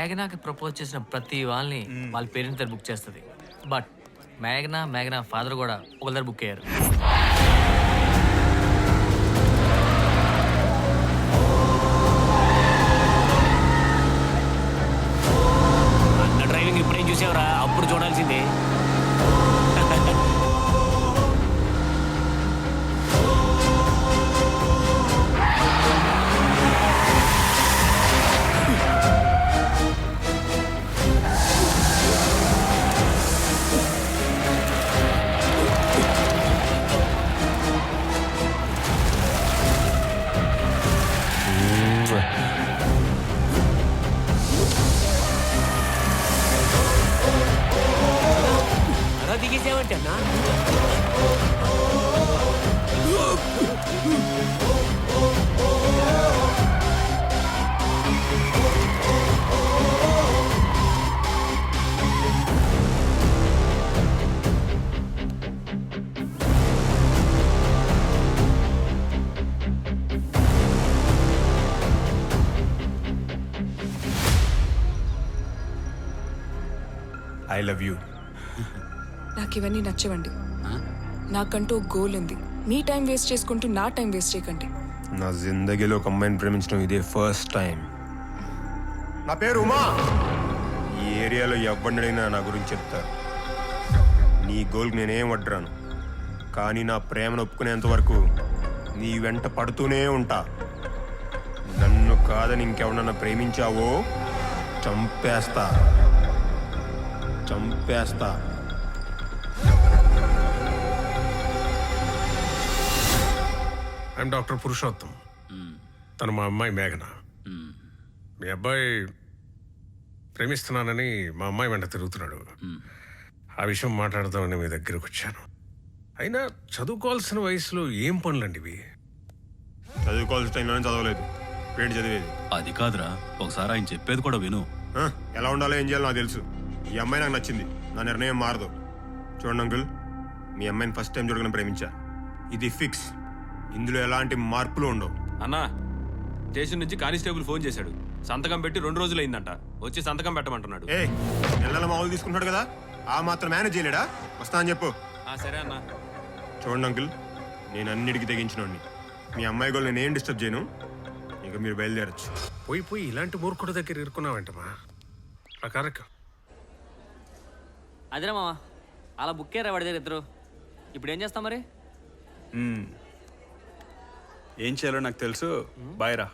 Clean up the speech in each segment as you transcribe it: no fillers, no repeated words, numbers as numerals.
మేఘనాకి propose చేసిన ప్రతి వాళ్ళని వాళ్ళ పేరెంట్స్ బుక్ చేస్తుంది. బట్ మేఘనా ఫాదర్ కూడా ఒకళ్ళ బుక్ అయ్యారు. అన్న డ్రైవింగ్ ఇప్పుడేం చూసావురా, అప్పుడు చూడాల్సిందే. అలా దిగేసావంటే అన్నా. I love you. నాకు ఇవన్నీ నచ్చవండి. నాకంటూ గోల్ ఉంది. మీ టైం వేస్ట్ చేసుకుంటూ నా టైం వేస్ట్ చేయకండి. నా జిందగీలో ఒక అమ్మాయిని ప్రేమించడం ఇదే ఫస్ట్ టైం. నా పేరు ఉమా. ఈ ఏరియాలో ఎవరినైనా నా గురించి చెప్తారు. నీ గోల్కి నేనేం వడ్రాను, కానీ నా ప్రేమను ఒప్పుకునేంత వరకు నీ వెంట పడుతూనే ఉంటా. నన్ను కాదని ఇంకెవరన్నా ప్రేమించావో చంపేస్తా. I'm doctor Purushottam. తను మా అమ్మాయి మేఘన. మీ అబ్బాయి ప్రేమిస్తున్నానని మా అమ్మాయి వెంట తిరుగుతున్నాడు. ఆ విషయం మాట్లాడదామని మీ దగ్గరకు వచ్చాను. అయినా చదువుకోవాల్సిన వయసులో ఏం పనులండి ఇవి? చదువుకోవాల్సిన టైంలోనే చదవలేదు. ఏంటి చదివేది? అది కాదురా, ఒకసారి ఆయన చెప్పేది కూడా విను. ఎలా ఉండాలో ఏం చేయాలో నాకు తెలుసు. ఈ అమ్మాయి నాకు నచ్చింది. నా నిర్ణయం మారదు. చూడండి అంకుల్, మీ అమ్మాయిని ఫస్ట్ టైం చూడగానే ప్రేమించా. ఇది ఫిక్స్. ఇందులో ఎలాంటి మార్పులు ఉండవు. అన్నా, స్టేషన్ నుంచి కానిస్టేబుల్ ఫోన్ చేశాడు. సంతకం పెట్టి 2 రోజులైందంట. వచ్చి సంతకం పెట్టమంటున్నాడు. నెలల మామూలు తీసుకుంటున్నాడు కదా, ఆ మాత్రం మేనేజ్ చేయలేడా? వస్తా అని చెప్పు. సరే అన్నా. చూడండి అంకుల్, నేను అన్నిటికీ తెగించినోడిని. మీ అమ్మాయి గోల్ నేనేం డిస్టర్బ్ చేయను. ఇక మీరు బయలుదేరచ్చు. పోయి ఇలాంటి మూర్ఖుడి దగ్గర ఇరుకున్నావంటమా? ఆ కార్యక్రమం అదేనా మామ, అలా బుక్ అయ్యారా వాడి దగ్గర ఇద్దరు. ఇప్పుడు ఏం చేస్తాం మరి? ఏం చేయాలో నాకు తెలుసు. బాయ్ రా.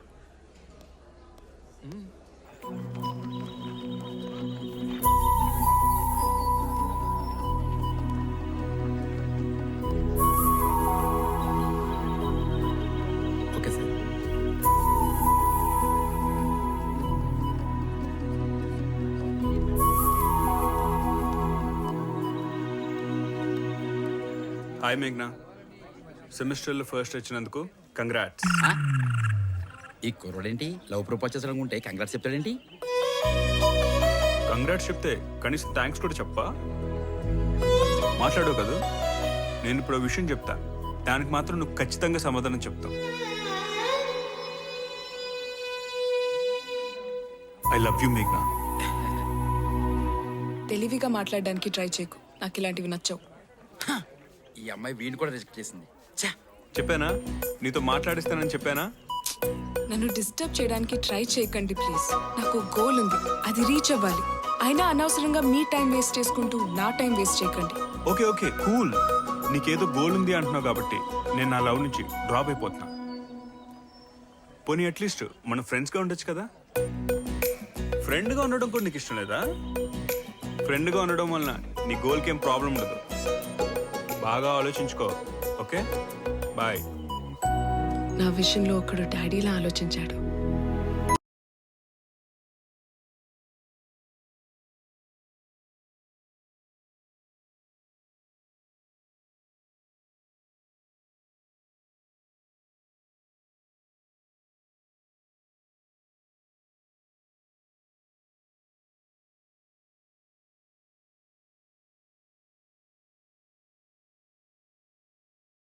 Okay sir. హాయ్ మేఘ్నా, సెమిస్టర్లో ఫస్ట్ వచ్చినందుకు కంగ్రాట్స్. ఈ కుర్రోడేంటి లవ్ ప్రపోజ్ చేయాలనుకుంటే కంగ్రాట్స్ చెప్తాడేంటి? కంగ్రాట్స్ చెప్తే కనీసం థ్యాంక్స్ కూడా చెప్పా? మాట్లాడవు కదా. నేను ఇప్పుడు విషయం చెప్తా, దానికి మాత్రం నువ్వు ఖచ్చితంగా సమాధానం చెప్తావు. ఐ లవ్ యూ మేఘ్నా. తెలివిగా మాట్లాడడానికి ట్రై చేయకు. నాకు ఇలాంటివి నచ్చవు. ఈ అమ్మాయి వీడిని కూడా రిజెక్ట్ చేసింది. చెప్పానా నీతో మాట్లాడిస్తానని? చెప్పానా? నన్ను డిస్టర్బ్ చేయడానికి ట్రై చేయకండి ప్లీజ్. నాకు గోల్ ఉంది, అది రీచ్ అవ్వాలి. అయినా అనవసరంగా మీ టైం వేస్ట్ చేసుకుంటూ నా టైం వేస్ట్ చేయకండి. Okay cool. నీకేదో గోల్ ఉంది అంటున్నావు కాబట్టి నేను నా లవ్ నుంచి డ్రాప్ అయిపోతున్నా. పోనీ అట్లీస్ట్ మన ఫ్రెండ్స్గా ఉండొచ్చు కదా. ఫ్రెండ్గా ఉండడం కూడా నీకు ఇష్టం లేదా? ఫ్రెండ్గా ఉండడం వలన నీ గోల్కి ఏం ప్రాబ్లం ఉండదు. బాగా ఆలోచించుకో. Okay, bye. నా విషయంలో ఒకడు డాడీలా ఆలోచించాడు.